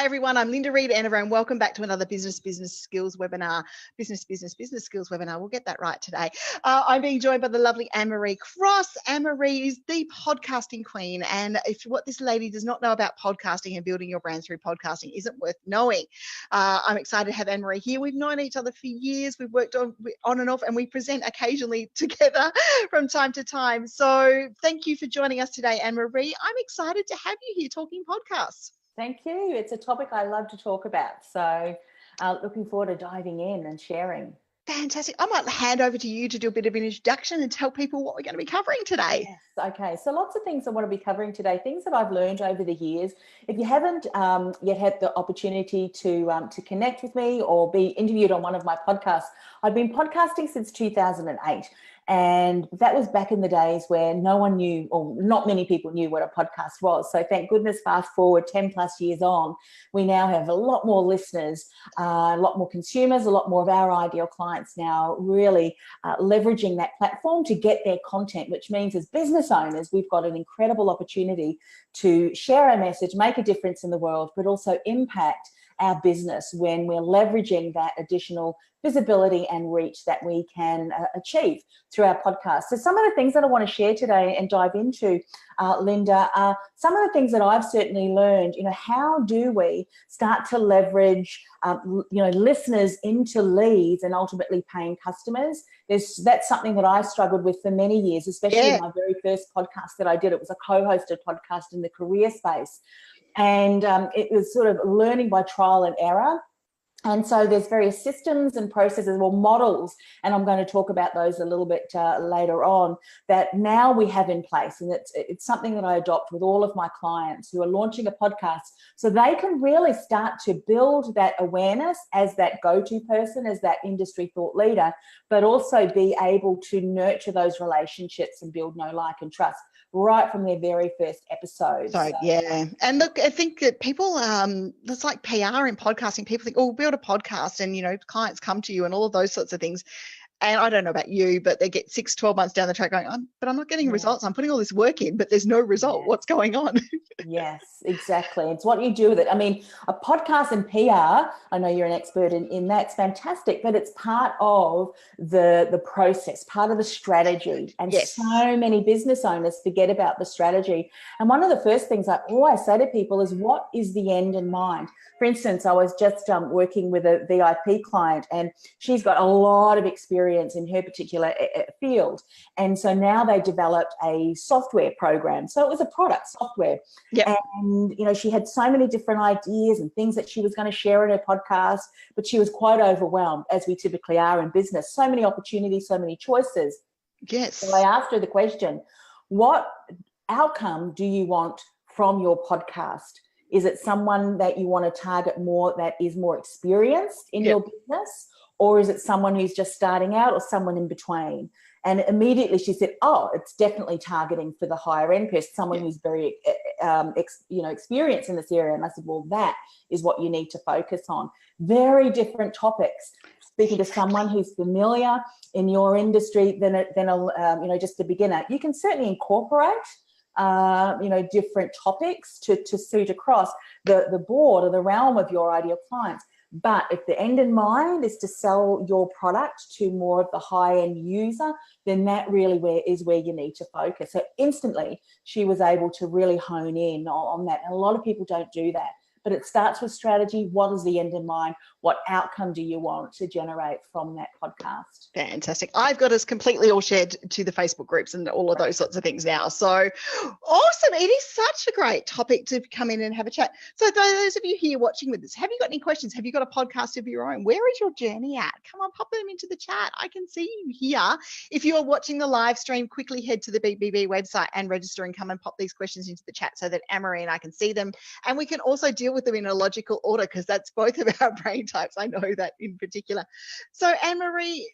Hi everyone, I'm Linda Reed and everyone, welcome back to another Business Skills webinar. Business Skills webinar. We'll get that right today. I'm being joined by the lovely Anne-Marie Cross. Anne-Marie is the podcasting queen, and if what this lady does not know about podcasting and building your brand through podcasting isn't worth knowing. I'm excited to have Anne-Marie here. We've known each other for years. We've worked on and off, and we present occasionally together from time to time. So thank you for joining us today, Anne-Marie. I'm excited to have you here talking podcasts. Thank you. It's a topic I love to talk about. So looking forward to diving in and sharing. Fantastic. I might hand over to you to do a bit of an introduction and tell people what we're going to be covering today. Yes. Okay. So lots of things I want to be covering today, things that I've learned over the years. If you haven't yet had the opportunity to connect with me or be interviewed on one of my podcasts, I've been podcasting since 2008. And that was back in the days where no one knew, or not many people knew what a podcast was. So thank goodness, fast forward 10 plus years on, we now have a lot more listeners, a lot more consumers, a lot more of our ideal clients now really leveraging that platform to get their content, which means as business owners, we've got an incredible opportunity to share our message, make a difference in the world, but also impact our business when we're leveraging that additional visibility and reach that we can achieve through our podcast. So some of the things that I want to share today and dive into, Linda, are some of the things that I've certainly learned. How do we start to leverage, listeners into leads and ultimately paying customers? That's something that I struggled with for many years, especially in my very first podcast that I did. It was a co-hosted podcast in the career space. And it was sort of learning by trial and error. And so there's various systems and processes or models, and I'm going to talk about those a little bit later on, that now we have in place. And it's something that I adopt with all of my clients who are launching a podcast, so they can really start to build that awareness as that go-to person, as that industry thought leader, but also be able to nurture those relationships and build know, like, and trust right from their very first episode. So yeah. And look, I think that people, it's like PR in podcasting. People think, oh, build a podcast and, clients come to you and all of those sorts of things. And I don't know about you, but they get 6-12 months down the track going, but I'm not getting results. I'm putting all this work in, but there's no result. Yeah. What's going on? Yes, exactly. It's what you do with it. I mean, a podcast and PR, I know you're an expert in that. It's fantastic, but it's part of the process, part of the strategy. And so many business owners forget about the strategy. And one of the first things I always say to people is, what is the end in mind? For instance, I was just working with a VIP client, and she's got a lot of experience in her particular field. And so now they developed a software program. So it was a product software. Yep. And, she had so many different ideas and things that she was going to share in her podcast, but she was quite overwhelmed, as we typically are in business. So many opportunities, so many choices. Yes. So I asked her the question, what outcome do you want from your podcast? Is it someone that you want to target more that is more experienced in your business? Or is it someone who's just starting out, or someone in between? And immediately she said, oh, it's definitely targeting for the higher end person, someone who's very, experienced in this area. And I said, well, that is what you need to focus on. Very different topics. Speaking to someone who's familiar in your industry than just a beginner. You can certainly incorporate different topics to suit across the board or the realm of your ideal clients. But if the end in mind is to sell your product to more of the high-end user, then that really is where you need to focus. So instantly, she was able to really hone in on that. And a lot of people don't do that. But it starts with strategy. What is the end in mind? What outcome do you want to generate from that podcast? Fantastic. I've got us completely all shared to the Facebook groups and all of those sorts of things now. So awesome. It is such a great topic to come in and have a chat. So those of you here watching with us, have you got any questions? Have you got a podcast of your own? Where is your journey at? Come on, pop them into the chat. I can see you here. If you are watching the live stream, quickly head to the BBB website and register and come and pop these questions into the chat so that Anne-Marie and I can see them. And we can also deal with them in a logical order, because that's both of our brain types. I know that in particular. So Anne-Marie,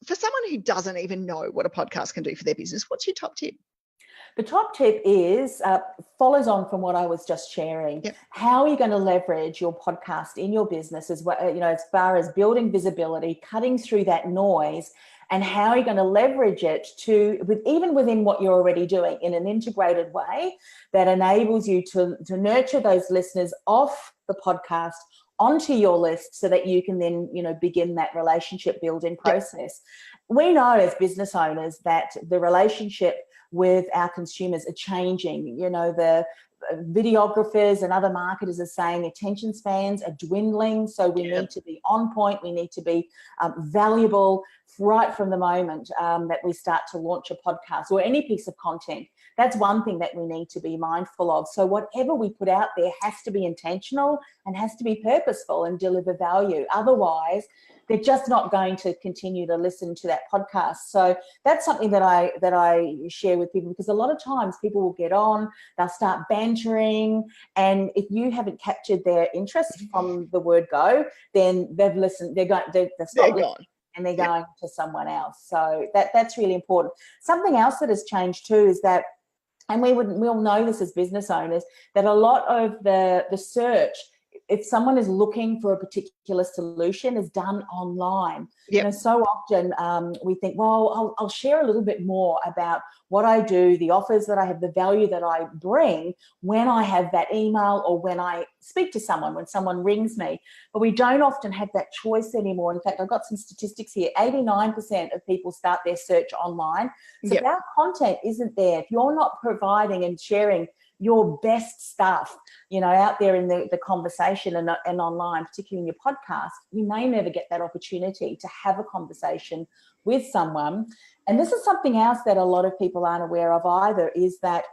for someone who doesn't even know what a podcast can do for their business, what's your top tip? The top tip is, follows on from what I was just sharing. Yep. How are you going to leverage your podcast in your business as well, as far as building visibility, cutting through that noise, and how are you going to leverage it even within what you're already doing in an integrated way that enables you to nurture those listeners off the podcast onto your list so that you can then, begin that relationship building process. We know as business owners that the relationship with our consumers are changing. The videographers and other marketers are saying attention spans are dwindling, so we need to be on point, we need to be valuable right from the moment that we start to launch a podcast or any piece of content. That's one thing that we need to be mindful of. So whatever we put out there has to be intentional and has to be purposeful and deliver value. Otherwise, they're just not going to continue to listen to that podcast. So that's something that I share with people, because a lot of times people will get on, they'll start bantering, and if you haven't captured their interest from the word go, then they've listened, they've stopped listening, and they're going to someone else. So that's really important. Something else that has changed too is that, and we'll know this as business owners, that a lot of the search, if someone is looking for a particular solution, is done online. So often we think, well, I'll share a little bit more about what I do, the offers that I have, the value that I bring when I have that email or when I speak to someone, when someone rings me. But we don't often have that choice anymore. In fact, I've got some statistics here. 89% of people start their search online. So if our content isn't there, if you're not providing and sharing your best stuff, out there in the conversation and online, particularly in your podcast, you may never get that opportunity to have a conversation with someone. And this is something else that a lot of people aren't aware of either, is that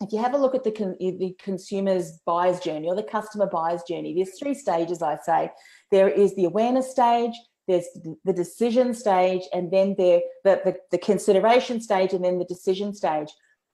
if you have a look at the consumer's buyer's journey or the customer buyer's journey, there's 3 stages, I say. There is the awareness stage, there's the decision stage, and then the consideration stage, and then the decision stage.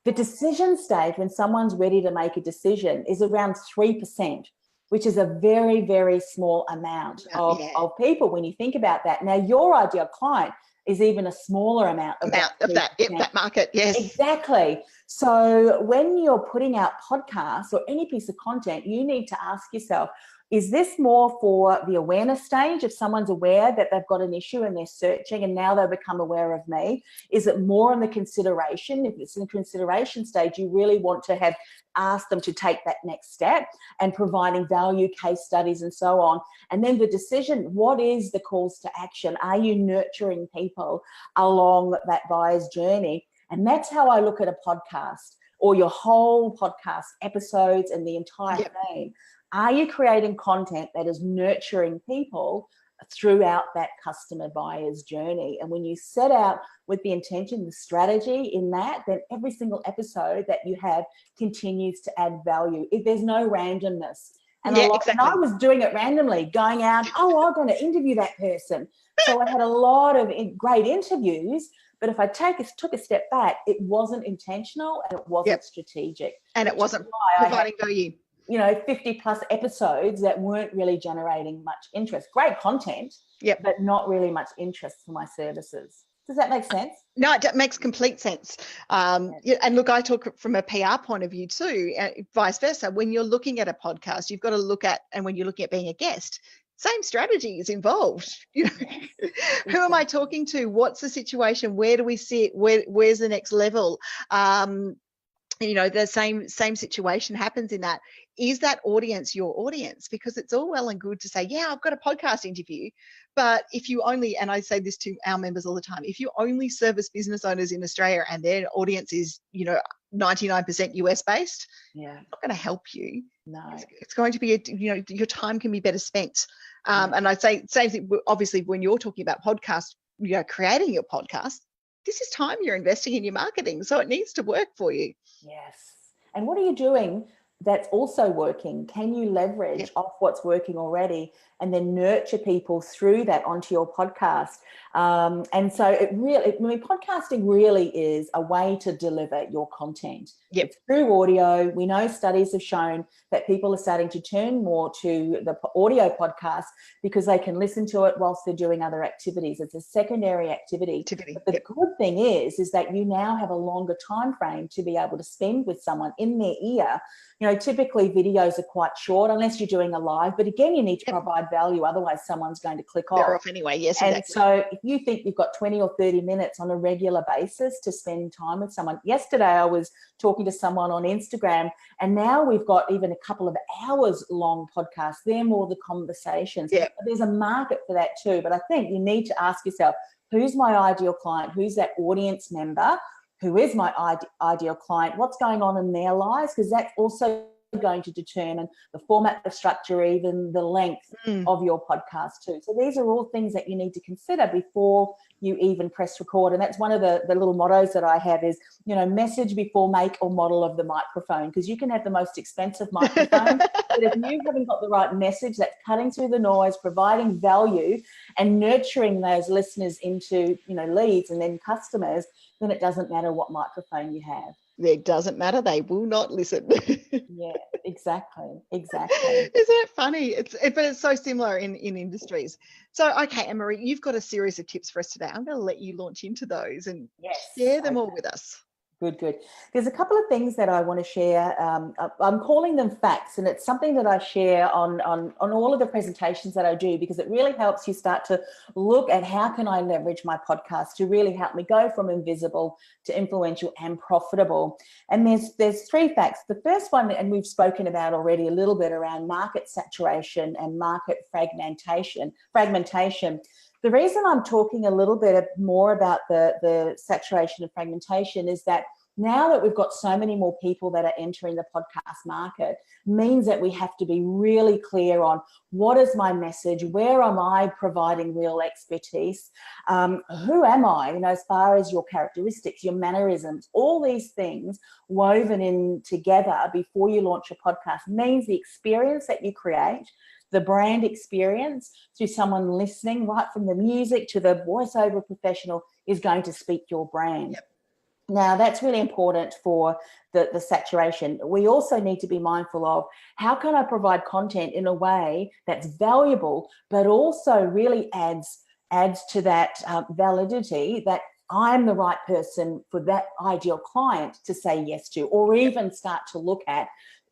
The decision stage, when someone's ready to make a decision, is around 3%, which is a very, very small amount of people when you think about that. Now, your ideal client is even a smaller amount of that market. Yes, exactly. So when you're putting out podcasts or any piece of content, you need to ask yourself, is this more for the awareness stage, if someone's aware that they've got an issue and they're searching and now they've become aware of me? Is it more on the consideration? If it's in the consideration stage, you really want to have asked them to take that next step and providing value, case studies, and so on. And then the decision, what is the calls to action? Are you nurturing people along that buyer's journey? And that's how I look at a podcast, or your whole podcast episodes and the entire thing. Are you creating content that is nurturing people throughout that customer buyer's journey? And when you set out with the intention, the strategy in that, then every single episode that you have continues to add value. If there's no randomness. And and I was doing it randomly, going out, I'm going to interview that person. So I had a lot of great interviews, but if I took a step back, it wasn't intentional and it wasn't strategic. And it wasn't providing value. 50 plus episodes that weren't really generating much interest. Great content, but not really much interest for my services. Does that make sense? No, it makes complete sense. And look, I talk from a PR point of view too, vice versa. When you're looking at a podcast, you've got to look at, and when you're looking at being a guest, same strategy is involved. Who am I talking to? What's the situation? Where do we sit? Where's the next level? The same situation happens in that. Is that audience your audience? Because it's all well and good to say, I've got a podcast interview, but if you only, and I say this to our members all the time, if you only service business owners in Australia and their audience is, 99% US based, it's not going to help you. No, it's going to be, your time can be better spent. And I say same thing. Obviously, when you're talking about podcast, creating your podcast, this is time you're investing in your marketing, so it needs to work for you. Yes. And what are you doing that's also working? Can you leverage off what's working already and then nurture people through that onto your podcast? And so podcasting really is a way to deliver your content. It's through audio. We know studies have shown that people are starting to turn more to the audio podcast because they can listen to it whilst they're doing other activities. It's a secondary activity. But the good thing is that you now have a longer time frame to be able to spend with someone in their ear. Typically videos are quite short unless you're doing a live, but again, you need to provide provide value. Otherwise, someone's going to click off. They're off anyway. Yes, and exactly. so if you think you've got 20 or 30 minutes on a regular basis to spend time with someone, yesterday I was talking to someone on Instagram, and now we've got even a couple of hours long podcasts. They're more the conversations. Yeah. But there's a market for that too. But I think you need to ask yourself, who's my ideal client? Who's that audience member? Who is my ideal client? What's going on in their lives? Because that's also going to determine the format, the structure, even the length of your podcast too. So these are all things that you need to consider before you even press record. And that's one of the little mottos that I have is, message before make or model of the microphone, because you can have the most expensive microphone, but if you haven't got the right message that's cutting through the noise, providing value and nurturing those listeners into, leads and then customers, then it doesn't matter what microphone you have. It doesn't matter. They will not listen. Yeah, exactly. Isn't it funny? But it's so similar in industries. So, okay, Anne-Marie, you've got a series of tips for us today. I'm going to let you launch into those and share them all with us. Good. There's a couple of things that I want to share. I'm calling them facts, and it's something that I share on all of the presentations that I do, because it really helps you start to look at how can I leverage my podcast to really help me go from invisible to influential and profitable. And there's three facts. The first one, and we've spoken about already a little bit, around market saturation and market fragmentation. The reason I'm talking a little bit more about the saturation and fragmentation is that now that we've got so many more people that are entering the podcast market, means that we have to be really clear on what is my message, where am I providing real expertise, who am I, as far as your characteristics, your mannerisms, all these things woven in together before you launch a podcast means the experience that you create, the brand experience through someone listening, right from the music to the voiceover professional, is going to speak your brand. Yep. Now, that's really important for the saturation. We also need to be mindful of how can I provide content in a way that's valuable, but also really adds to that validity that I'm the right person for that ideal client to say yes to, or even start to look at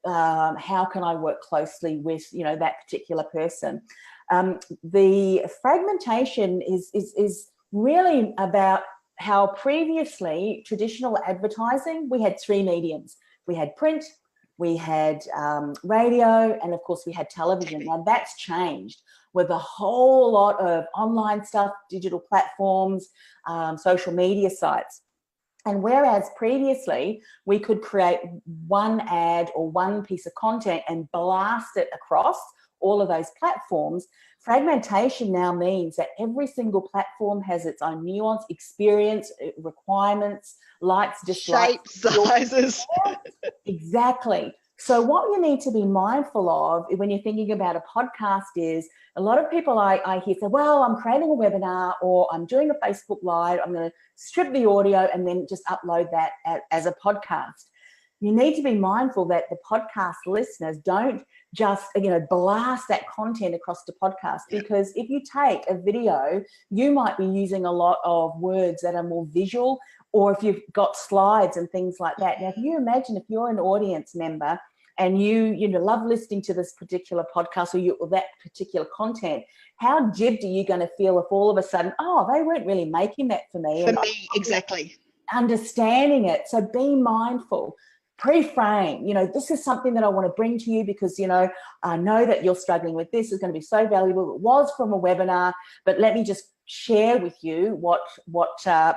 how can I work closely with that particular person. The fragmentation is really about how previously traditional advertising, we had three mediums. We had print, we had radio, and of course we had television. Now that's changed with a whole lot of online stuff, digital platforms, social media sites. And whereas previously we could create one ad or one piece of content and blast it across all of those platforms, fragmentation now means that every single platform has its own nuance, experience, requirements, likes, dislikes, shapes, sizes. Exactly. So what you need to be mindful of when you're thinking about a podcast is, a lot of people I hear say, well, I'm creating a webinar or I'm doing a Facebook Live, I'm going to strip the audio and then just upload that as a podcast. You need to be mindful that the podcast listeners don't just, blast that content across the podcast, because if you take a video, you might be using a lot of words that are more visual, or if you've got slides and things like that. Now, if you imagine if you're an audience member and you love listening to this particular podcast or that particular content, how jibbed are you going to feel if all of a sudden, they weren't really making that for me? Exactly. Understanding it. So be mindful. Pre-frame, this is something that I want to bring to you because, I know that you're struggling with this. It's going to be so valuable. It was from a webinar, but let me just share with you what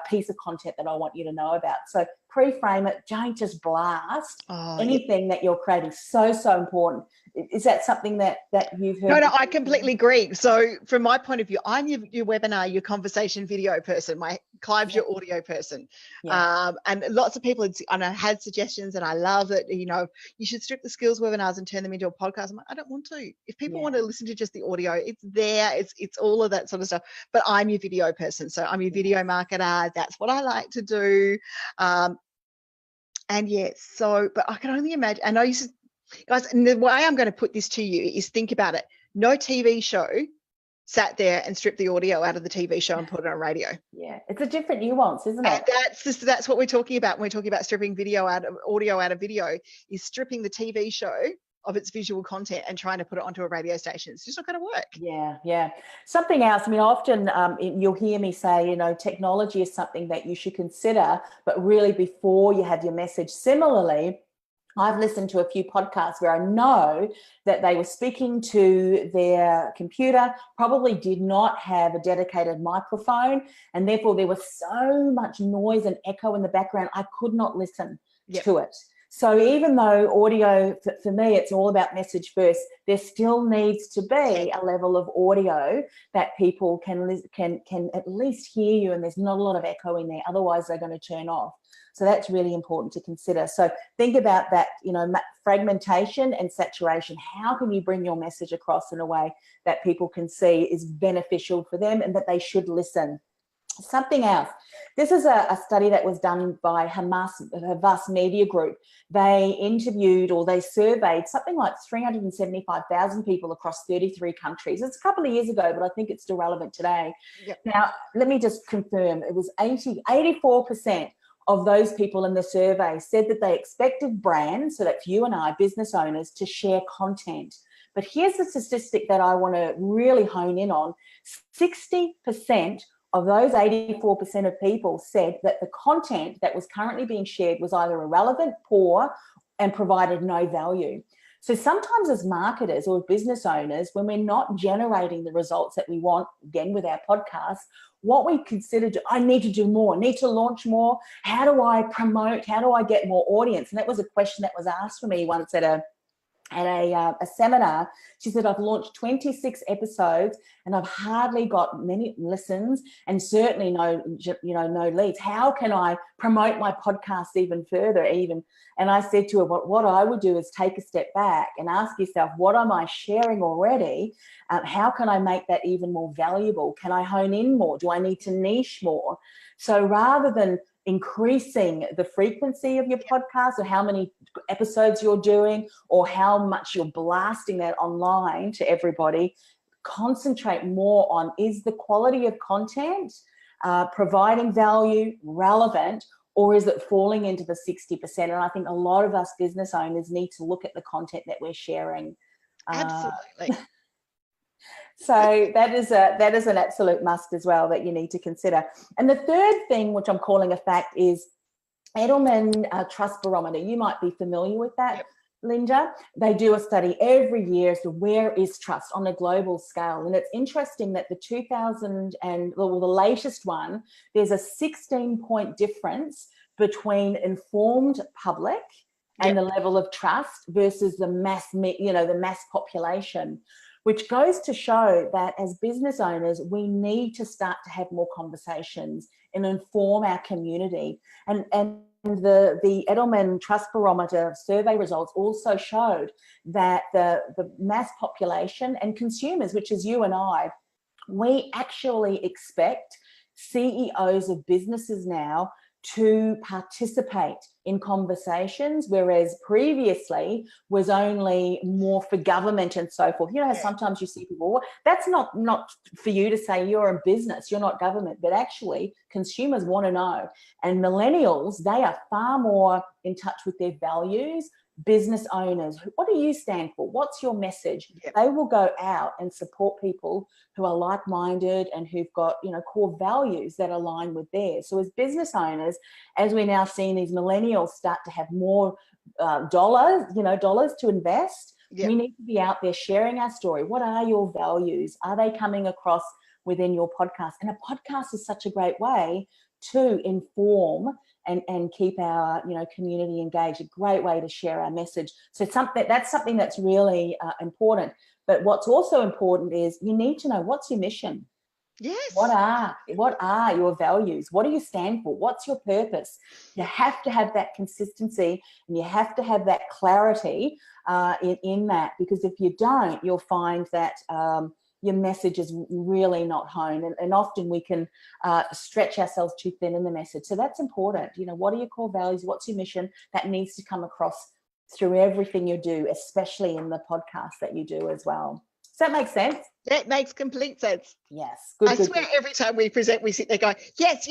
piece of content that I want you to know about. So pre-frame it. Don't just blast anything that you're creating. So important. Is that something that you've heard? No, I completely agree. So from my point of view, I'm your webinar, your conversation video person. Clive's your audio person. And lots of people had suggestions, and I love that, you should strip the skills webinars and turn them into a podcast. I'm like, I don't want to. If people want to listen to just the audio, it's there. It's all of that sort of stuff. But I'm your video person. So I'm your video marketer. That's what I like to do. But I can only imagine. I know you said, guys, and the way I'm going to put this to you is, think about it. No TV show sat there and stripped the audio out of the TV show and put it on radio. Yeah, it's a different nuance, isn't it? And that's what we're talking about when we're talking about stripping audio out of video, is stripping the TV show of its visual content and trying to put it onto a radio station. It's just not going to work. Yeah. Something else, I mean, often you'll hear me say, technology is something that you should consider, but really before you have your message. Similarly, I've listened to a few podcasts where I know that they were speaking to their computer, probably did not have a dedicated microphone, and therefore there was so much noise and echo in the background, I could not listen to it. So even though audio, for me, it's all about message first, there still needs to be a level of audio that people can at least hear you, and there's not a lot of echo in there. Otherwise, they're going to turn off. So that's really important to consider. So think about that, fragmentation and saturation. How can you bring your message across in a way that people can see is beneficial for them and that they should listen? Something else. This is a study that was done by Havas Media Group. They interviewed, or they surveyed something like 375,000 people across 33 countries. It's a couple of years ago, but I think it's still relevant today. Yep. Now, let me just confirm. It was 84% of those people in the survey said that they expected brands, so that's you and I, business owners, to share content. But here's the statistic that I want to really hone in on. 60% of those 84% of people said that the content that was currently being shared was either irrelevant, poor, and provided no value. So sometimes as marketers or business owners, when we're not generating the results that we want, again with our podcast, what we consider, I need to do more, need to launch more. How do I promote? How do I get more audience? And that was a question that was asked for me once at a seminar. She said, I've launched 26 episodes and I've hardly got many listens and certainly no leads. How can I promote my podcast even further? And I said to her, what I would do is take a step back and ask yourself, what am I sharing already? How can I make that even more valuable? Can I hone in more? Do I need to niche more? So rather than increasing the frequency of your podcast or how many episodes you're doing or how much you're blasting that online to everybody, concentrate more on, is the quality of content providing value, relevant, or is it falling into the 60%? And I think a lot of us business owners need to look at the content that we're sharing. Absolutely. So that is an absolute must as well that you need to consider. And the third thing, which I'm calling a fact, is Edelman Trust Barometer. You might be familiar with that, yep. Linda. They do a study every year as to where is trust on a global scale. And it's interesting that the latest one, there's a 16-point difference between informed public and the level of trust versus the mass population, which goes to show that as business owners, we need to start to have more conversations and inform our community. And the Edelman Trust Barometer survey results also showed that the mass population and consumers, which is you and I, we actually expect CEOs of businesses now to participate in conversations, whereas previously was only more for government and so forth. You know how sometimes you see people, well, that's not for you to say you're a business, you're not government, but actually consumers want to know. And millennials, they are far more in touch with their values. Business owners, what do you stand for? What's your message? Yep. They will go out and support people who are like-minded and who've got, core values that align with theirs. So as business owners, as we're now seeing these millennials start to have more dollars to invest, we need to be out there sharing our story. What are your values? Are they coming across within your podcast? And a podcast is such a great way to inform and keep our community engaged. A great way to share our message. So that's something that's really important. But what's also important is you need to know, what's your mission? Yes. What are your values? What do you stand for? What's your purpose? You have to have that consistency and you have to have that clarity in that, because if you don't, you'll find that your message is really not honed, and often we can stretch ourselves too thin in the message. So that's important. What are your core values? What's your mission? That needs to come across through everything you do, especially in the podcast that you do as well. Does that make sense? That makes complete sense. Yes. Good, I swear every time we present, we sit there going, yes.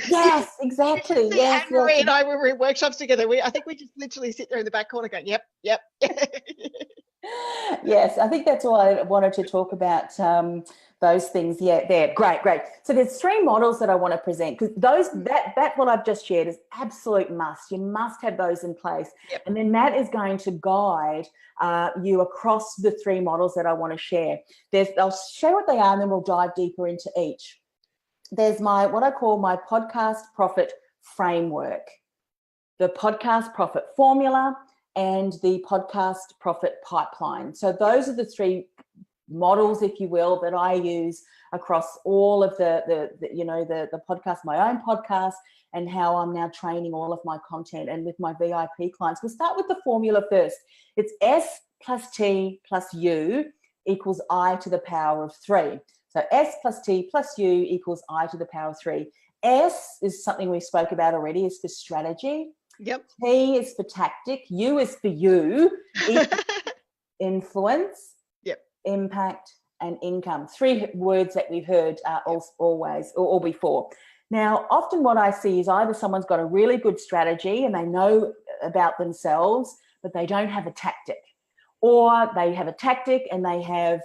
Yes, You exactly. should see Yes, Anne-Marie yes. and I when we're in workshops together. I think we just literally sit there in the back corner going, yep, yep. Yes, I think that's all I wanted to talk about, those things. Yeah, there. Great, great. So there's three models that I want to present, because that what I've just shared is absolute must. You must have those in place. Yep. And then that is going to guide you across the three models that I want to share. I'll share what they are, and then we'll dive deeper into each. There's what I call my podcast profit framework, the podcast profit formula, and the podcast profit pipeline. So those are the three models, if you will, that I use across all of the podcast, my own podcast, and how I'm now training all of my content and with my VIP clients. We'll start with the formula first. It's S plus T plus U equals I to the power of 3. So S plus T plus U equals I to the power of 3. S is something we spoke about already, is for strategy. Yep. T is for tactic. U is for you. Influence, yep. Impact, and income. Three words that we've heard always or before. Now, often what I see is either someone's got a really good strategy and they know about themselves, but they don't have a tactic, or they have a tactic and they have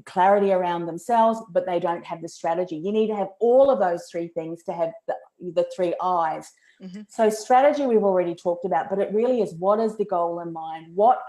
clarity around themselves, but they don't have the strategy. You need to have all of those three things to have the three I's. Mm-hmm. So strategy we've already talked about, but it really is, what is the goal in mind? What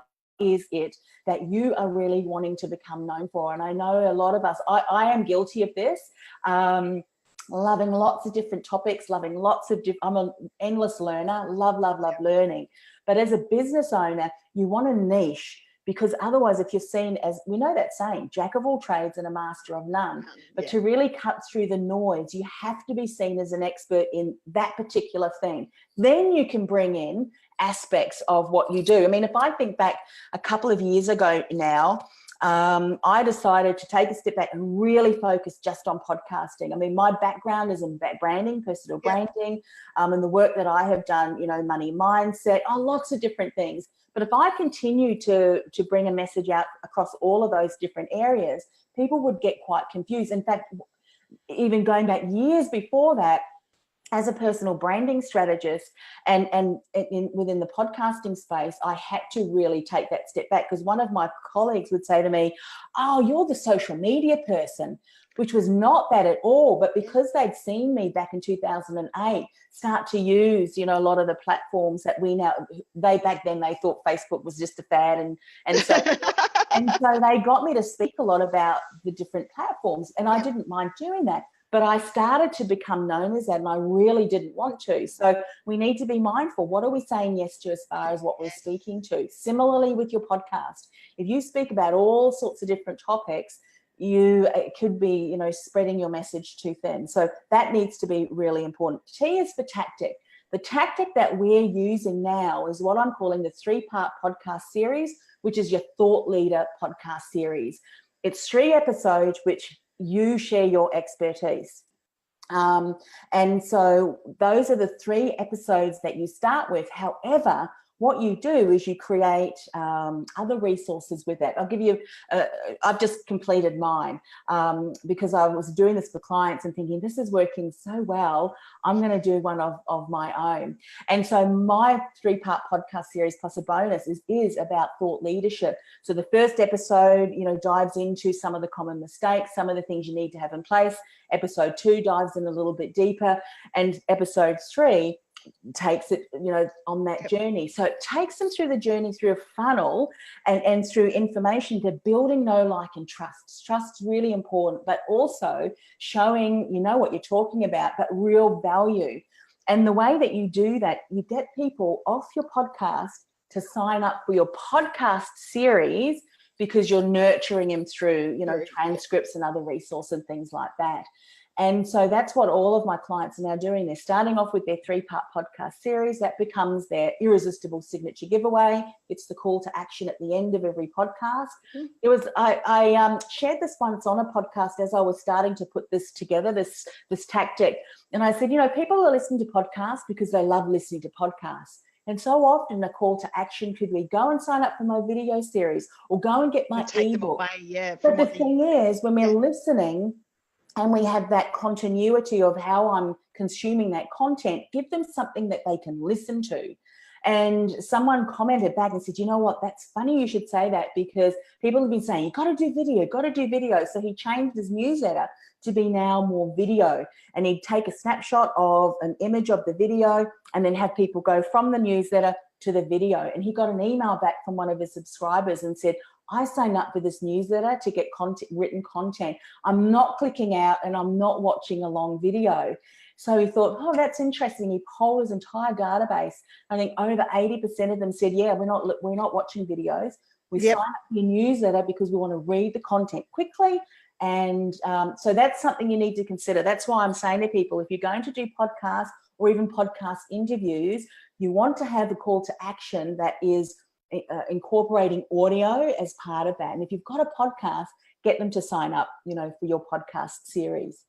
is it that you are really wanting to become known for? And I know a lot of us, I am guilty of this, loving lots of different topics, loving lots of I'm an endless learner, love learning. But as a business owner, you want a niche, because otherwise, if you're seen as, we know that saying, jack of all trades and a master of none, but to really cut through the noise, you have to be seen as an expert in that particular thing. Then you can bring in aspects of what you do. I mean, if I think back a couple of years ago now, I decided to take a step back and really focus just on podcasting. I mean, my background is in branding, personal branding, and the work that I have done, money mindset, lots of different things. But if I continue to bring a message out across all of those different areas, people would get quite confused. In fact, even going back years before that, as a personal branding strategist and within the podcasting space, I had to really take that step back, because one of my colleagues would say to me, "Oh, you're the social media person," which was not that at all. But because they'd seen me back in 2008 start to use, a lot of the platforms that back then they thought Facebook was just a fad, and so they got me to speak a lot about the different platforms, and I didn't mind doing that. But I started to become known as that, and I really didn't want to. So we need to be mindful. What are we saying yes to as far as what we're speaking to? Similarly with your podcast, if you speak about all sorts of different topics, it could be, spreading your message too thin. So that needs to be really important. T is for tactic. The tactic that we're using now is what I'm calling the 3-part podcast series, which is your Thought Leader podcast series. It's 3 episodes, which you share your expertise. And so those are the 3 episodes that you start with. However, what you do is you create other resources with that. I'll give you, I've just completed mine because I was doing this for clients and thinking, this is working so well, I'm going to do one of my own. And so my 3-part podcast series plus a bonus is about thought leadership. So the first episode, dives into some of the common mistakes, some of the things you need to have in place. Episode 2 dives in a little bit deeper, and episode 3 takes it, on that journey. So it takes them through the journey, through a funnel and through information to building know, like, and trust. Trust's really important, but also showing, what you're talking about, but real value. And the way that you do that, you get people off your podcast to sign up for your podcast series, because you're nurturing them through, transcripts and other resources and things like that. And so that's what all of my clients are now doing. They're starting off with their 3-part podcast series. That becomes their irresistible signature giveaway. It's the call to action at the end of every podcast. It was I shared this once on a podcast as I was starting to put this together, this tactic. And I said, people are listening to podcasts because they love listening to podcasts. And so often the call to action could be, go and sign up for my video series, or go and get my ebook. But the thing is, when we're listening, and we have that continuity of how I'm consuming that content, give them something that they can listen to. And someone commented back and said, you know what, that's funny you should say that, because people have been saying, you got to do video, got to do video. So he changed his newsletter to be now more video. And he'd take a snapshot of an image of the video and then have people go from the newsletter to the video. And he got an email back from one of his subscribers and said, I signed up for this newsletter to get written content. I'm not clicking out and I'm not watching a long video. So he thought, oh, that's interesting. He polled his entire database. I think over 80% of them said, yeah, we're not watching videos. We sign up for your newsletter because we want to read the content quickly. And so that's something you need to consider. That's why I'm saying to people, if you're going to do podcasts or even podcast interviews, you want to have a call to action that is incorporating audio as part of that. And if you've got a podcast, get them to sign up, for your podcast series.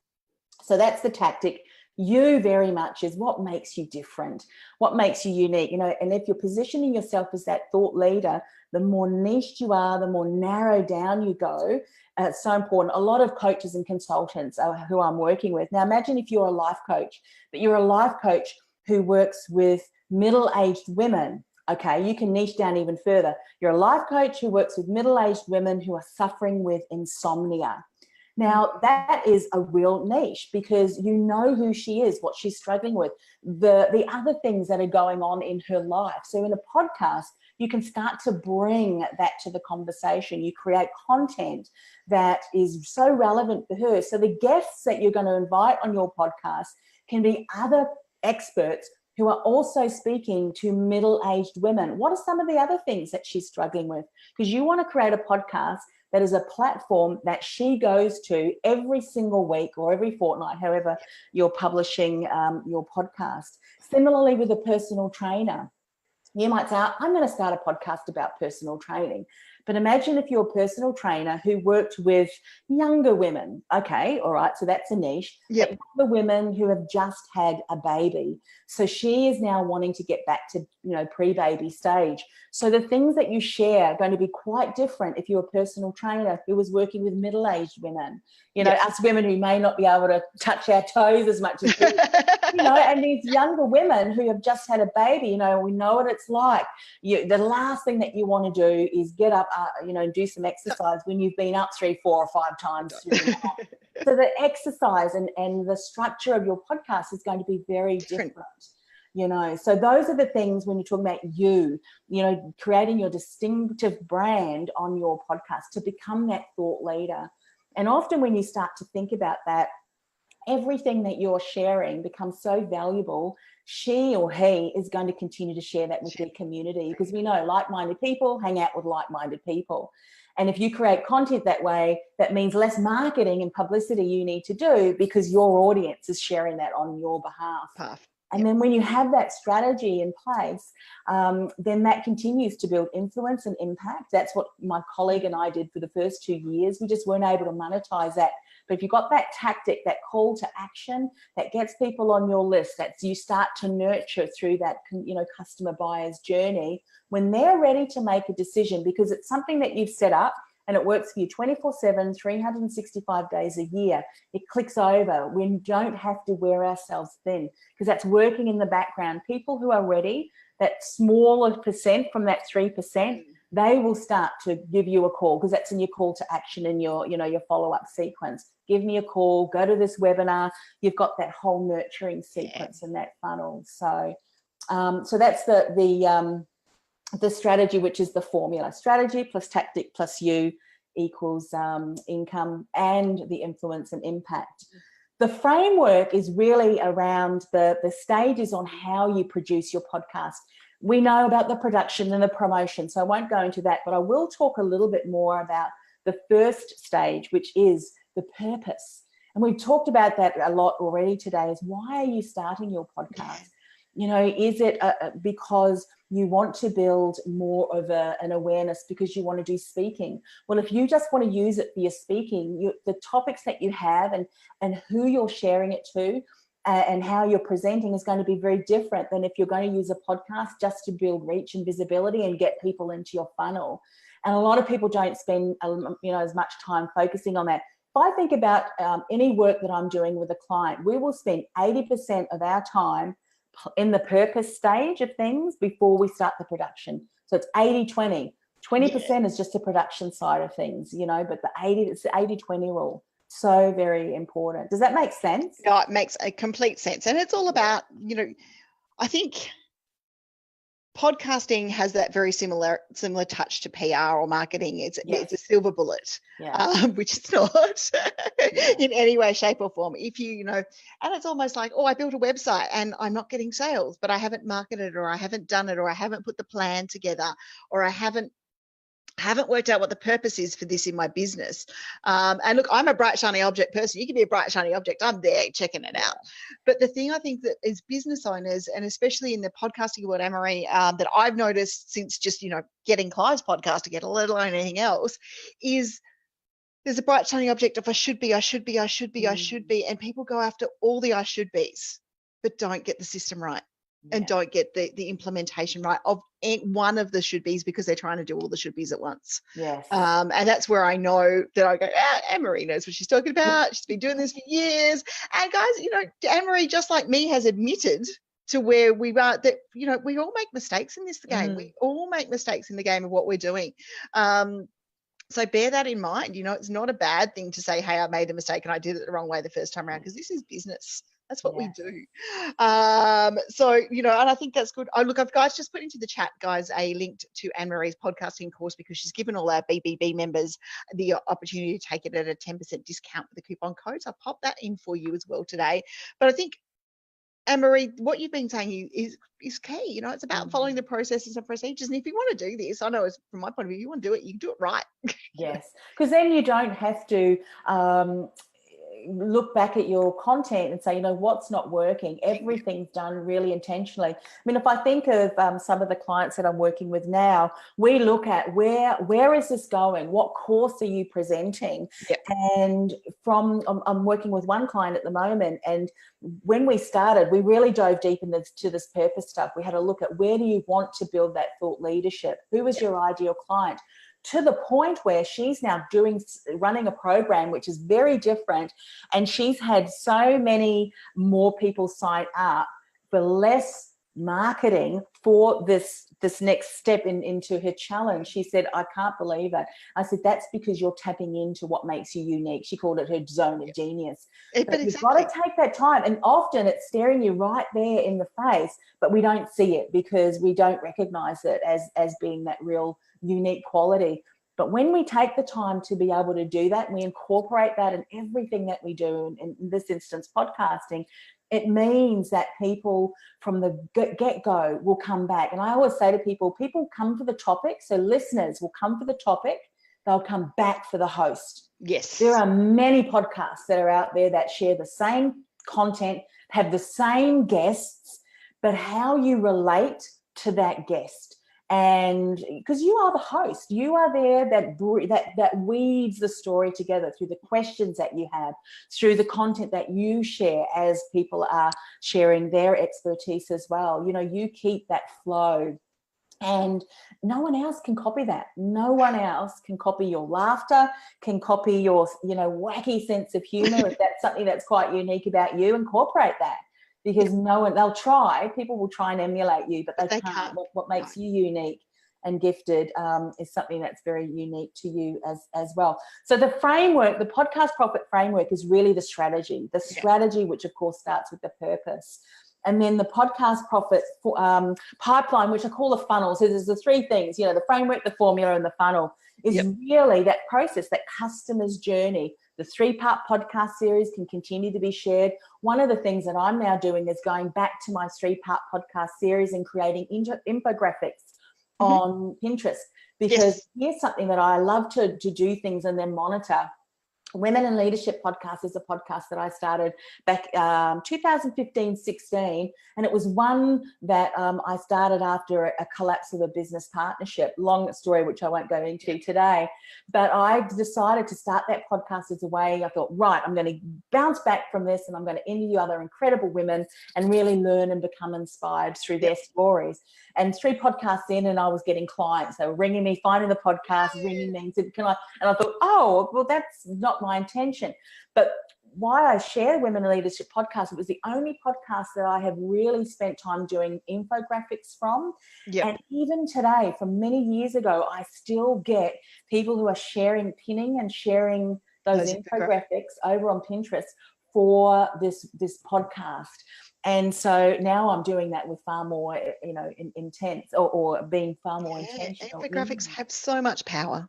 So that's the tactic. You very much is what makes you different, what makes you unique, and if you're positioning yourself as that thought leader, the more niche you are, the more narrowed down you go. It's so important. A lot of coaches and consultants who I'm working with. Now, imagine if you're a life coach, but you're a life coach who works with middle-aged women. Okay, you can niche down even further. You're a life coach who works with middle-aged women who are suffering with insomnia. Now, that is a real niche because you know who she is, what she's struggling with, the other things that are going on in her life. So in a podcast, you can start to bring that to the conversation. You create content that is so relevant for her. So the guests that you're going to invite on your podcast can be other experts who are also speaking to middle-aged women. What are some of the other things that she's struggling with? Because you want to create a podcast that is a platform that she goes to every single week or every fortnight, however you're publishing your podcast. Similarly with a personal trainer, you might say, I'm going to start a podcast about personal training. But imagine if you're a personal trainer who worked with younger women. Okay, all right, so that's a niche. Yep. Younger women who have just had a baby. So she is now wanting to get back to, pre-baby stage. So the things that you share are going to be quite different if you're a personal trainer who was working with middle-aged women. Us women who may not be able to touch our toes as much as and these younger women who have just had a baby, we know what it's like. The last thing that you want to do is get up, and do some exercise when you've been up 3, 4 or 5 times. So the exercise and the structure of your podcast is going to be very different. So those are the things when you're talking about creating your distinctive brand on your podcast to become that thought leader. And often when you start to think about that, everything that you're sharing becomes so valuable. She or he is going to continue to share that with their community, because we know like-minded people hang out with like-minded people. And if you create content that way, that means less marketing and publicity you need to do because your audience is sharing that on your behalf. And then when you have that strategy in place, then that continues to build influence and impact. That's what my colleague and I did for the first 2 years. We just weren't able to monetize that. But if you've got that tactic, that call to action, that gets people on your list, that you start to nurture through that, customer buyer's journey, when they're ready to make a decision, because it's something that you've set up, and it works for you 24/7, 365 days a year. It clicks over. We don't have to wear ourselves thin because that's working in the background. People who are ready, that smaller percent from that 3%, they will start to give you a call because that's in your call to action in your, your follow-up sequence. Give me a call, go to this webinar. You've got that whole nurturing sequence in that funnel. So, so that's the strategy, which is the formula. Strategy plus tactic plus you equals income and the influence and impact. The framework is really around the stages on how you produce your podcast. We know about the production and the promotion, so I won't go into that, but I will talk a little bit more about the first stage, which is the purpose. And we've talked about that a lot already today, is why are you starting your podcast? Is it because you want to build more of an awareness because you want to do speaking? Well, if you just want to use it for your speaking, the topics that you have and who you're sharing it to and how you're presenting is going to be very different than if you're going to use a podcast just to build reach and visibility and get people into your funnel. And a lot of people don't spend, as much time focusing on that. I think about any work that I'm doing with a client, we will spend 80% of our time in the purpose stage of things before we start the production. So it's 80-20. 20% is just the production side of things, you know, but it's the 80-20 rule. So very important. Does that make sense? No, it makes a complete sense. And it's all about, you know, I think podcasting has that very similar touch to PR or marketing. It's a silver bullet, which it's not in any way, shape or form. If you know, and it's almost like, oh, I built a website and I'm not getting sales, but I haven't marketed, or I haven't done it, or I haven't put the plan together, or I haven't worked out what the purpose is for this in my business. And look, I'm a bright, shiny object person. You can be a bright, shiny object. I'm there checking it out. But the thing I think that as business owners, and especially in the podcasting world, Anne-Marie, that I've noticed since just, you know, getting Clive's podcast to get, let alone anything else, is there's a bright, shiny object of I should be. And people go after all the I should be's, but don't get the system right. And don't get the implementation right of one of the should be's, because they're trying to do all the should be's at once. Yes. And that's where I know that I go, Anne-Marie knows what she's talking about. She's been doing this for years. And guys, you know, Anne-Marie, just like me, has admitted to where we are, that, you know, we all make mistakes in this game. We all make mistakes in the game of what we're doing. So bear that in mind. You know, it's not a bad thing to say, hey, I made a mistake and I did it the wrong way the first time around, because this is business. That's what we do. So, you know, and I think that's good. Oh, look, I've guys just put into the chat, guys, a link to Anne-Marie's podcasting course, because she's given all our BBB members the opportunity to take it at a 10% discount with the coupon code. So I'll pop that in for you as well today. But I think, Anne-Marie, what you've been saying is key. You know, it's about following the processes and procedures. And if you want to do this, I know it's, from my point of view, you want to do it, you can do it right. Yes, because then you don't have to look back at your content and say, you know, what's not working. Everything's done really intentionally. I mean, if I think of some of the clients that I'm working with now, we look at where is this going? What course are you presenting? And I'm working with one client at the moment, and when we started, we really dove deep into this purpose stuff. We had a look at, where do you want to build that thought leadership? Who is your ideal client? To the point where she's now running a program which is very different, and she's had so many more people sign up for less marketing for this next step into her challenge. She said, I can't believe it. I said, that's because you're tapping into what makes you unique. She called it her zone of genius. But you've got to take that time, and often it's staring you right there in the face, but we don't see it because we don't recognize it as being that real unique quality. But when we take the time to be able to do that, and we incorporate that in everything that we do, in this instance, podcasting, it means that people from the get-go will come back. And I always say to people come for the topic. So listeners will come for the topic. They'll come back for the host. Yes. There are many podcasts that are out there that share the same content, have the same guests, but how you relate to that guest. And because you are the host, you are there that weaves the story together through the questions that you have, through the content that you share as people are sharing their expertise as well. You know, you keep that flow, and no one else can copy that. No one else can copy your laughter, can copy your, you know, wacky sense of humor. If that's something that's quite unique about you, incorporate that. Because people will try and emulate you, but they can't. What makes you unique and gifted is something that's very unique to you as well. So the framework, the podcast profit framework, is really the strategy, which of course starts with the purpose. And then the podcast profit pipeline, which I call the funnel. So there's the three things, you know, the framework, the formula, and the funnel, is really that process, that customer's journey. The 3-part podcast series can continue to be shared. One of the things that I'm now doing is going back to my 3-part podcast series and creating infographics on Pinterest, because here's something that I love to do things and then monitor. Women in Leadership podcast is a podcast that I started back 2015-16, and it was one that I started after a collapse of a business partnership. Long story, which I won't go into today, but I decided to start that podcast as a way. I thought, right, I'm going to bounce back from this, and I'm going to interview other incredible women and really learn and become inspired through their stories. And 3 podcasts in, and I was getting clients. They were ringing me, finding the podcast, ringing me, and said, "Can I?" And I thought, oh, well, that's not got my attention. But why I share Women in Leadership podcast, it was the only podcast that I have really spent time doing infographics from. Yep. And even today, from many years ago, I still get people who are pinning and sharing those infographics over on Pinterest for this podcast. And so now I'm doing that with far more, intense or being far more intentional. Infographics have so much power.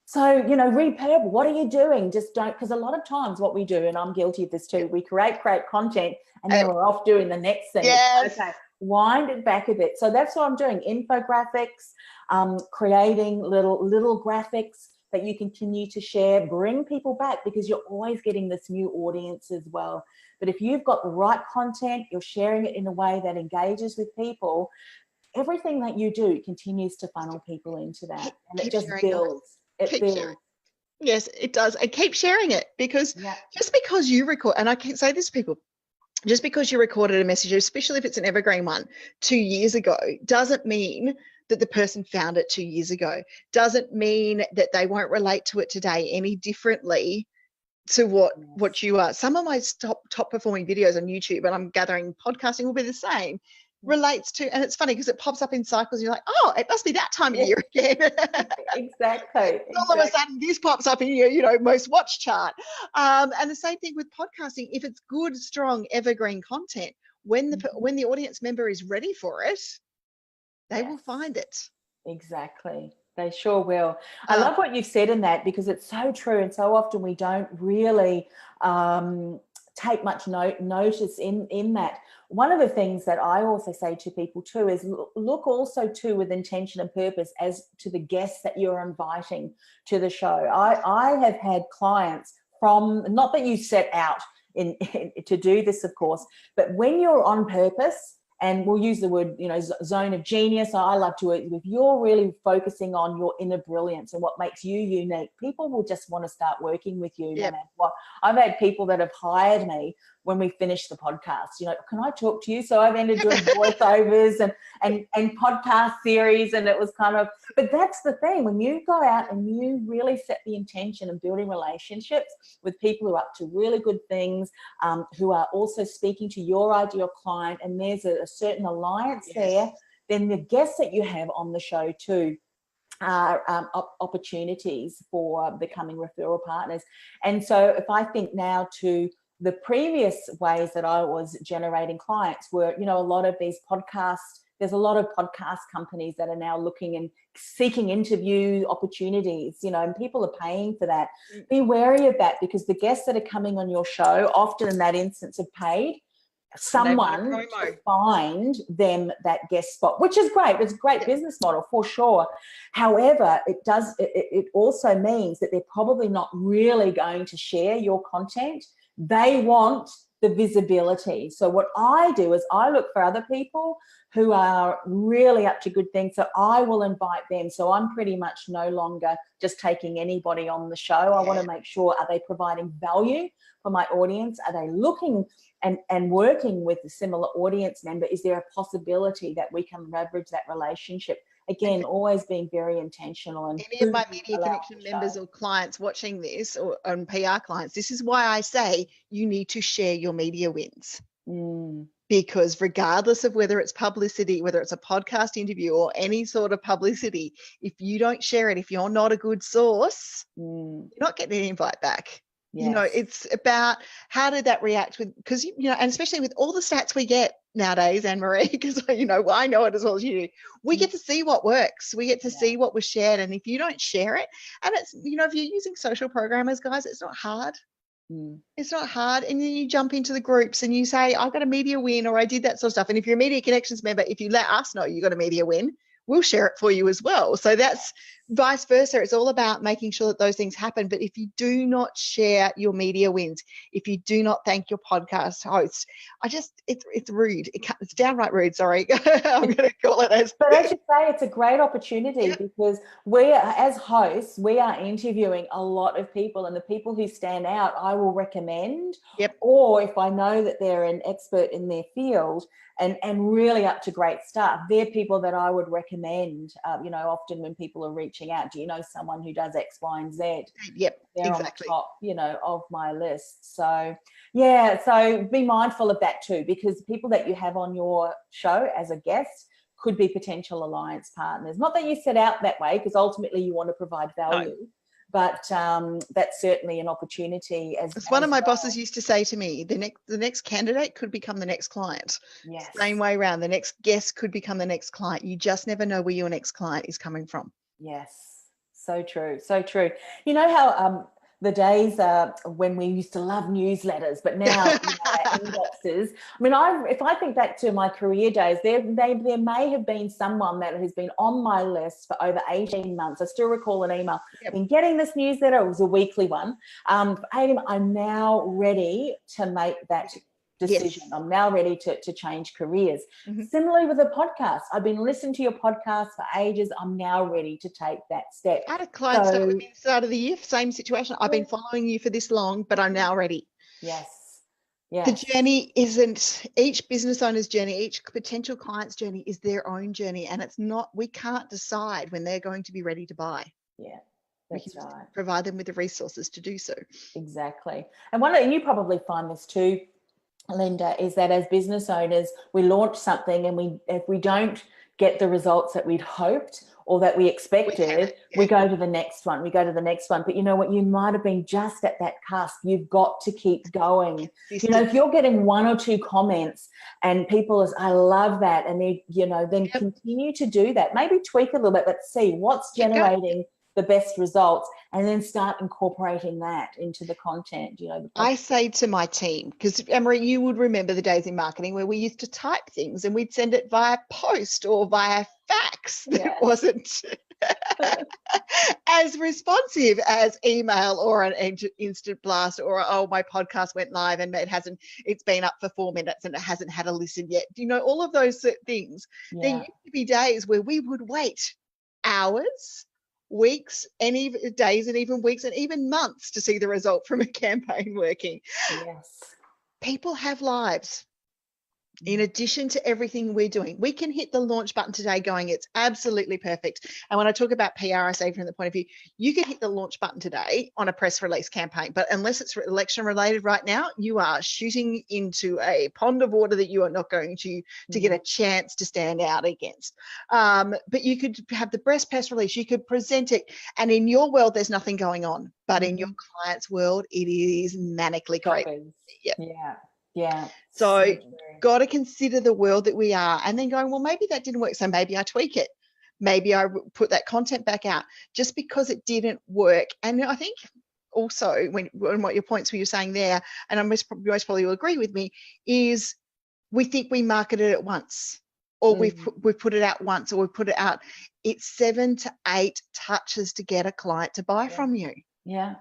So, repurpose, what are you doing? Just don't, because a lot of times what we do, and I'm guilty of this too, we create content and then we're off doing the next thing. Yes. Okay, wind it back a bit. So that's what I'm doing, infographics, creating little graphics that you continue to share, bring people back, because you're always getting this new audience as well. But if you've got the right content, you're sharing it in a way that engages with people, everything that you do continues to funnel people into that. And it just builds. Sharing. Yes, it does. And keep sharing it, because just because you record, and I can say this to people, just because you recorded a message, especially if it's an evergreen one 2 years ago, doesn't mean that the person found it 2 years ago. Doesn't mean that they won't relate to it today any differently to what you are. Some of my top performing videos on YouTube, and I'm gathering podcasting will be the same, relates to, and it's funny because it pops up in cycles. And you're like, oh, it must be that time of year again. Exactly. All of a sudden, this pops up in your, most watched chart. And the same thing with podcasting. If it's good, strong, evergreen content, when the audience member is ready for it, they will find it. Exactly. They sure will. I love what you've said in that, because it's so true. And so often we don't really take much notice in that. One of the things that I also say to people too is look also too with intention and purpose as to the guests that you're inviting to the show. I have had clients from, not that you set out to do this, of course, but when you're on purpose, and we'll use the word, zone of genius. I love to, if you're really focusing on your inner brilliance and what makes you unique, people will just want to start working with you. Yep. No matter what. I've had people that have hired me when we finished the podcast, can I talk to you? So I've ended doing voiceovers and podcast series, and it was kind of, but that's the thing, when you go out and you really set the intention of building relationships with people who are up to really good things, who are also speaking to your ideal client, and there's a certain alliance there, then the guests that you have on the show too are opportunities for becoming referral partners. And so if I think now to the previous ways that I was generating clients were, a lot of these podcasts, there's a lot of podcast companies that are now looking and seeking interview opportunities, and people are paying for that. Be wary of that, because the guests that are coming on your show, often in that instance, have paid someone to find them that guest spot, which is great. It's a great business model for sure. However, it also means that they're probably not really going to share your content. They want the visibility. So what I do is I look for other people who are really up to good things. So I will invite them. So I'm pretty much no longer just taking anybody on the show. I want to make sure, are they providing value for my audience? Are they looking and working with a similar audience member? Is there a possibility that we can leverage that relationship? Again, always being very intentional. And any of my Media Connection members or clients watching this, or PR clients, this is why I say you need to share your media wins. Because regardless of whether it's publicity, whether it's a podcast interview or any sort of publicity, if you don't share it, if you're not a good source, you're not getting an invite back. Yes. It's about how did that react with, because, and especially with all the stats we get nowadays, Anne-Marie, because, I know it as well as you do, we get to see what works. We get to see what was shared. And if you don't share it, and it's, if you're using social programmers, guys, it's not hard. It's not hard. And then you jump into the groups and you say, I got a media win, or I did that sort of stuff. And if you're a Media Connections member, if you let us know you got a media win, we'll share it for you as well. So that's vice versa. It's all about making sure that those things happen. But if you do not share your media wins, if you do not thank your podcast host, it's rude. It's downright rude. Sorry. I'm going to call it as. But as you say, it's a great opportunity because we, as hosts, we are interviewing a lot of people, and the people who stand out, I will recommend. Or if I know that they're an expert in their field and really up to great stuff, they're people that I would recommend. Often when people are reaching reaching out. Do you know someone who does X, Y, and Z? Yep, They're exactly. on the top, of my list. So yeah, so be mindful of that too, because people that you have on your show as a guest could be potential alliance partners. Not that you set out that way, because ultimately you want to provide value. No. But that's certainly an opportunity. As one of my bosses used to say to me, the next candidate could become the next client. Yes. Same way around. The next guest could become the next client. You just never know where your next client is coming from. Yes, so true, so true. You know how the days when we used to love newsletters, but now our inboxes. I mean, if I think back to my career days, there may have been someone that has been on my list for over 18 months. I still recall an email. Yep. Been getting this newsletter. It was a weekly one. I'm now ready to make that decision. Yes. I'm now ready to change careers. Mm-hmm. Similarly with a podcast, I've been listening to your podcast for ages. I'm now ready to take that step. I had a client start with me at the start of the year, same situation. I've been following you for this long, but I'm now ready. Yes. The journey isn't, each business owner's journey, each potential client's journey is their own journey, and it's not, we can't decide when they're going to be ready to buy. Yeah. We can right. provide them with the resources to do so. Exactly. And you probably find this too, Linda, is that as business owners, we launch something and if we don't get the results that we'd hoped or that we expected, we go to the next one. But you know what? You might have been just at that cusp. You've got to keep going. If you're getting one or two comments and people are, I love that, and then continue to do that. Maybe tweak a little bit, but see what's generating the best results, and then start incorporating that into the content. I say to my team, because Anne-Marie, you would remember the days in marketing where we used to type things and we'd send it via post or via fax. That wasn't as responsive as email or an instant blast, or my podcast went live and it's been up for 4 minutes and it hasn't had a listen yet. All of those things. There used to be days where we would wait hours, weeks, and even days, and even weeks, and even months to see the result from a campaign working. Yes. People have lives. In addition to everything we're doing, we can hit the launch button today going, it's absolutely perfect. And when I talk about PR, I say from the point of view, you can hit the launch button today on a press release campaign, but unless it's election related right now, you are shooting into a pond of water that you are not going to get a chance to stand out against. But you could have the breast press release, you could present it, and in your world, there's nothing going on, but in your client's world, it is manically crazy. Yeah. So got to consider the world that we are, and then going, well, maybe that didn't work, so maybe I tweak it. Maybe I put that content back out just because it didn't work. And I think also when what your points were you're saying there, and I most probably will agree with me, is we think we marketed it once, or we've put it out once, or we've put it out. It's 7 to 8 touches to get a client to buy from you. Yeah.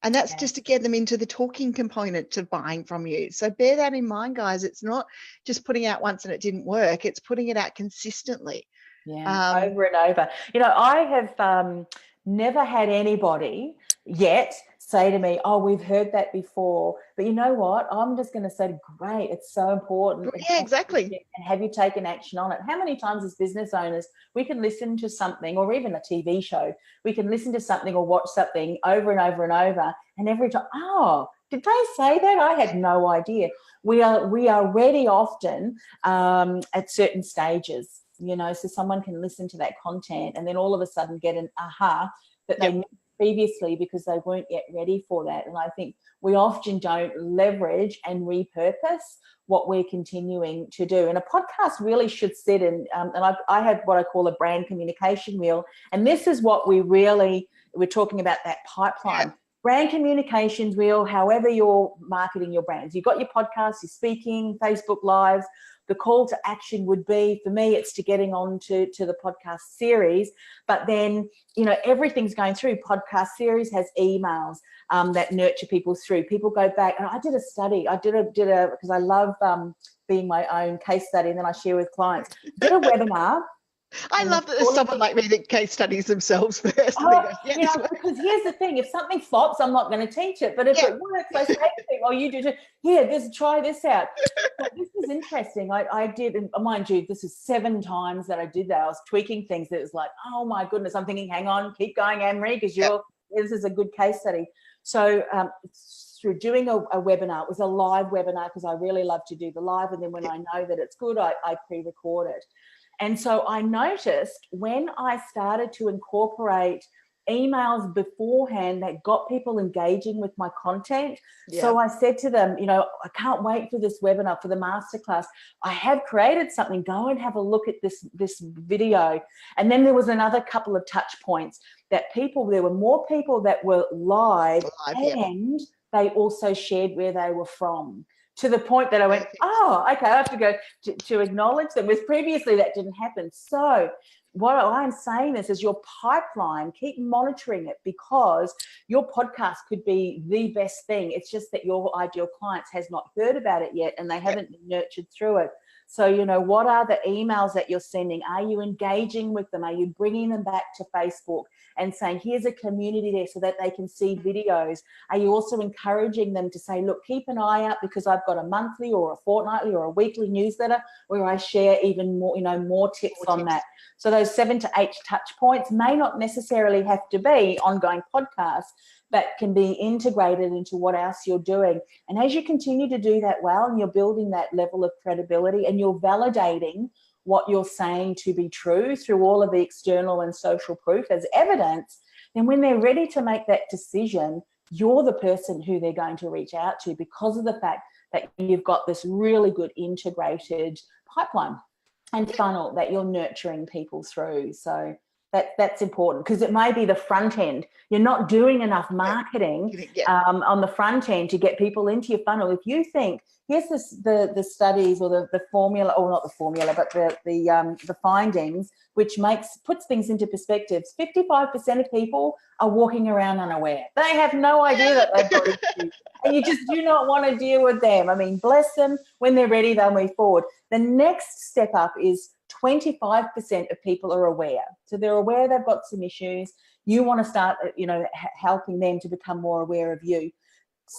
And that's just to get them into the talking component to buying from you. So bear that in mind, guys. It's not just putting out once and it didn't work. It's putting it out consistently. Yeah, over and over. I have never had anybody yet say to me, oh, we've heard that before. But you know what? I'm just going to say, great, it's so important. Yeah, exactly. And have you taken action on it? How many times as business owners, we can listen to something, or even a TV show, we can listen to something or watch something over and over and over. And every time, oh, did they say that? I had no idea. We are ready often at certain stages, so someone can listen to that content and then all of a sudden get an aha that they missed previously because they weren't yet ready for that. And I think we often don't leverage and repurpose what we're continuing to do. And a podcast really should sit in, and I have what I call a brand communication wheel. And this is what we're talking about, that pipeline. Yeah. Brand communications wheel, however you're marketing your brands. You've got your podcast, you're speaking, Facebook Lives. The call to action would be, for me, it's to getting on to the podcast series. But then, everything's going through. Podcast series has emails that nurture people through. People go back. And I did a study. I did a because I love being my own case study, and then I share with clients. Did a webinar I love that there's someone like me that case studies themselves first. Oh, because here's the thing: if something flops, I'm not going to teach it. But if it works, I say to people, "Oh, you do too. Here, try this out." So this is interesting. I did, and mind you, this is 7 times that I did that. I was tweaking things that was like, "Oh my goodness!" I'm thinking, "Hang on, keep going, Anne-Marie, because this is a good case study." So through doing a webinar, it was a live webinar because I really love to do the live, and then when I know that it's good, I pre-record it. And so I noticed when I started to incorporate emails beforehand that got people engaging with my content. So I said to them, I can't wait for this webinar, for the masterclass. I have created something. Go and have a look at this video. And then there was another couple of touch points that there were more people that were live and they also shared where they were from. To the point that I went, oh, okay, I have to go to acknowledge them. Because previously that didn't happen. So what I'm saying is your pipeline, keep monitoring it, because your podcast could be the best thing. It's just that your ideal clients has not heard about it yet and they haven't been nurtured through it. So, what are the emails that you're sending? Are you engaging with them? Are you bringing them back to Facebook and saying, here's a community there so that they can see videos? Are you also encouraging them to say, look, keep an eye out because I've got a monthly or a fortnightly or a weekly newsletter where I share even more, more tips on that. So those 7 to 8 touch points may not necessarily have to be ongoing podcasts, but can be integrated into what else you're doing. And as you continue to do that well, and you're building that level of credibility and you're validating what you're saying to be true through all of the external and social proof as evidence, then when they're ready to make that decision, you're the person who they're going to reach out to because of the fact that you've got this really good integrated pipeline and funnel that you're nurturing people through. So that's important, because it may be the front end. You're not doing enough marketing on the front end to get people into your funnel. If you think, here's the studies or the formula, or not the formula, but the findings, which puts things into perspective. 55% of people are walking around unaware. They have no idea that they've got issues, and you just do not want to deal with them. I mean, bless them. When they're ready, they'll move forward. The next step up is 25% of people are aware. So they're aware they've got some issues. You want to start, helping them to become more aware of you.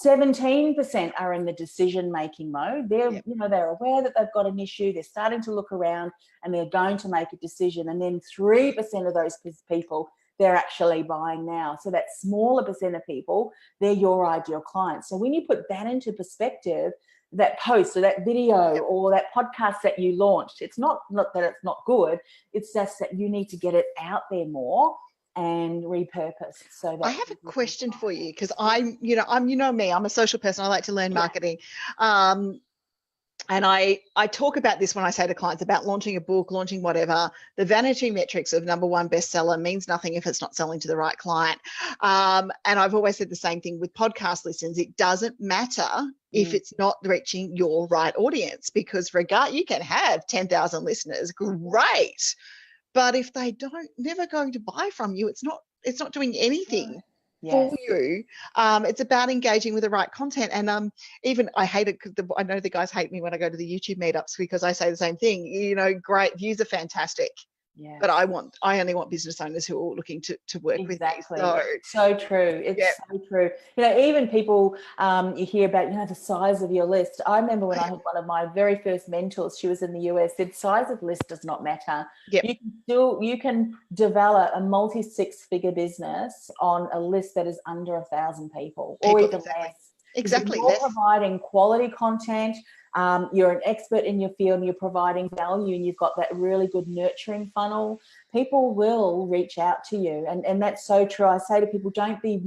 17% are in the decision-making mode. They're, they're aware that they've got an issue. They're starting to look around and they're going to make a decision. And then 3% of those people, they're actually buying now. So that smaller percent of people, they're your ideal clients. So when you put that into perspective, that post or that video or that podcast that you launched, it's not that it's not good, it's just that you need to get it out there more and repurpose. So I have a question for you, because I'm me, I'm a social person. I like to learn marketing. And I talk about this when I say to clients about launching a book, launching whatever. The vanity metrics of #1 bestseller means nothing if it's not selling to the right client. And I've always said the same thing with podcast listens. It doesn't matter if it's not reaching your right audience, because you can have 10,000 listeners, great. But if they never going to buy from you, it's not doing anything for you. It's about engaging with the right content. And even I hate it, because I know the guys hate me when I go to the YouTube meetups, because I say the same thing. Great views are fantastic. Yeah. But I only want business owners who are looking to work with me. So true. It's so true. Even people you hear about, the size of your list. I remember when I had one of my very first mentors, she was in the US, said size of list does not matter. Yep. You can develop a multi 6-figure business on a list that is under 1,000 people or even less. Exactly. You're providing quality content. You're an expert in your field and you're providing value, and you've got that really good nurturing funnel. People will reach out to you, and that's so true. I say to people, don't be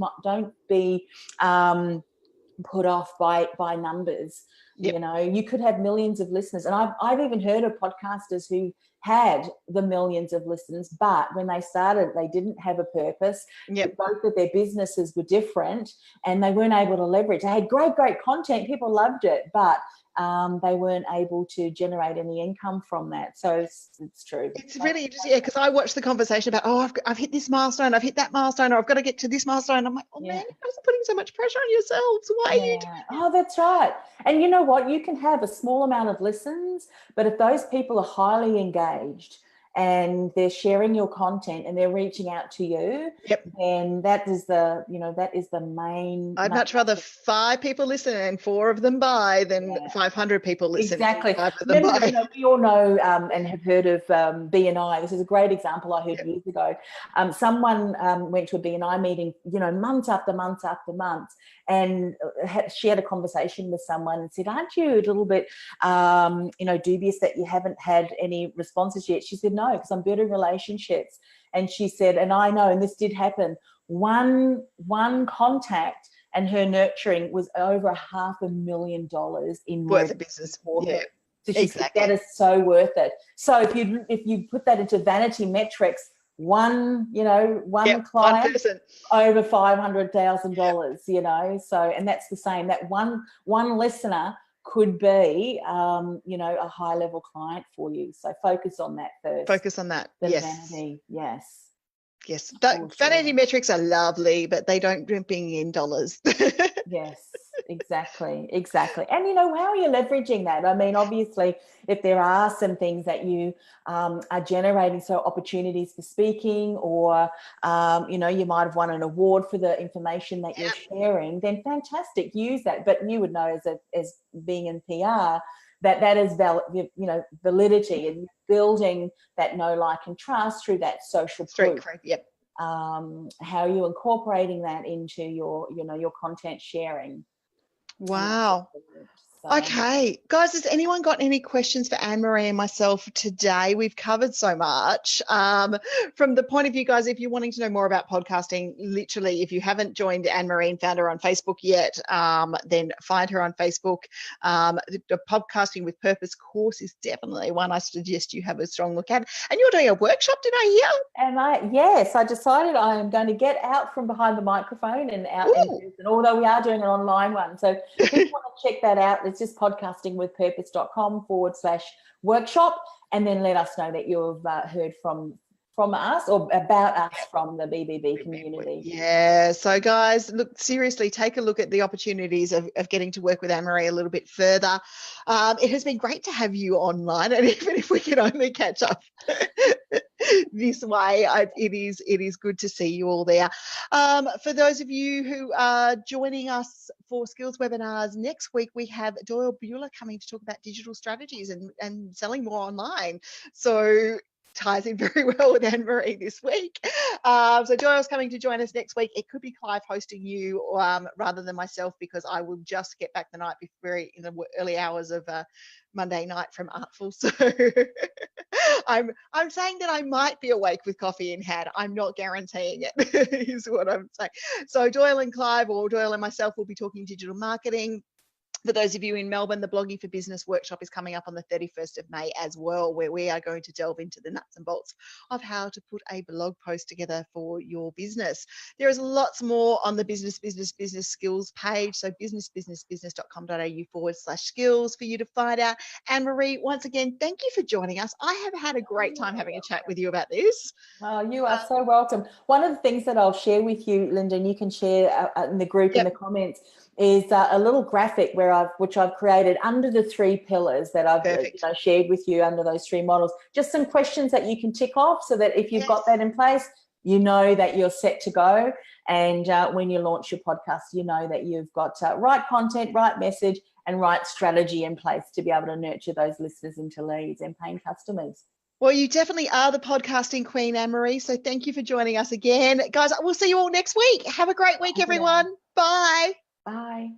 put off by numbers. Yep. You could have millions of listeners, and I've even heard of podcasters who had the millions of listens, but when they started, they didn't have a purpose. Yep. Both of their businesses were different, and they weren't able to leverage. They had great content, people loved it, but they weren't able to generate any income from that. So it's true. It's really interesting, because I watched the conversation about, I've hit this milestone, I've hit that milestone, or I've got to get to this milestone. I'm like, man, you guys are putting so much pressure on yourselves. Why are you doing that? Oh, that's right. And you know what? You can have a small amount of listens, but if those people are highly engaged and they're sharing your content and they're reaching out to you, then that is the main. I'd much rather 5 people listen and 4 of them buy than 500 people listen exactly. and 5 of them Remember, buy. we all know and have heard of BNI. This is a great example I heard years ago. Someone went to a BNI meeting, months after months after months, and she had a conversation with someone and said, "Aren't you a little bit, dubious that you haven't had any responses yet?" She said, "No, because I'm building relationships." And she said, and I know, and this did happen, one contact and her nurturing was over $500,000 in worth of business. Yeah, so she said, that is so worth it. So if you put that into vanity metrics, one client, one person, over $500,000, so, and that's the same, that one listener could be a high level client for you. So focus on that first. Focus on that. The yes vanity. Yes, vanity metrics are lovely, but they don't bring in dollars. Yes, exactly. And how are you leveraging that? I mean, obviously, if there are some things that you are generating, so opportunities for speaking, or you might have won an award for the information that you're sharing, then fantastic, use that. But you would know as being in PR that is validity, and building that know, like, and trust through that social proof. How are you incorporating that into your content sharing? Wow. Okay, guys, has anyone got any questions for Anne-Marie and myself today? We've covered so much. From the point of view, guys, if you're wanting to know more about podcasting, literally, if you haven't joined Anne-Marie and found her on Facebook yet, then find her on Facebook. The Podcasting with Purpose course is definitely one I suggest you have a strong look at. And you're doing a workshop, did I hear? Yes, I decided I am going to get out from behind the microphone and out in person, although we are doing an online one. So if you want to check that out, it's just podcastingwithpurpose.com/workshop, and then let us know that you've heard from us or about us from the BBB community. Yeah, so guys, look, seriously, take a look at the opportunities of getting to work with Anne-Marie a little bit further. It has been great to have you online, and even if we can only catch up this way, it is good to see you all there. For those of you who are joining us for skills webinars next week, we have Doyle Bueller coming to talk about digital strategies and selling more online. So ties in very well with Anne-Marie this week. So Doyle's coming to join us next week. It could be Clive hosting you rather than myself, because I will just get back the night before, in the early hours of Monday night from Artful. So I'm saying that I might be awake with coffee in hand. I'm not guaranteeing it, is what I'm saying. So Doyle and Clive, or Doyle and myself, will be talking digital marketing. For those of you in Melbourne, the Blogging for Business workshop is coming up on the 31st of May as well, where we are going to delve into the nuts and bolts of how to put a blog post together for your business. There is lots more on the business skills page, so business.com.au/skills for you to find out. Anne-Marie, once again, thank you for joining us. I have had a great time having a chat with you about this. Oh, you are so welcome. One of the things that I'll share with you, Linda, and you can share in the group in the comments, is a little graphic which I've created under the 3 pillars that I've shared with you under those 3 models. Just some questions that you can tick off, so that if you've got that in place, you know that you're set to go. And when you launch your podcast, you know that you've got right content, right message, and right strategy in place to be able to nurture those listeners into leads and paying customers. Well, you definitely are the podcasting queen, Anne-Marie. So thank you for joining us again. Guys, we'll see you all next week. Have a great week, everyone. Bye. Bye.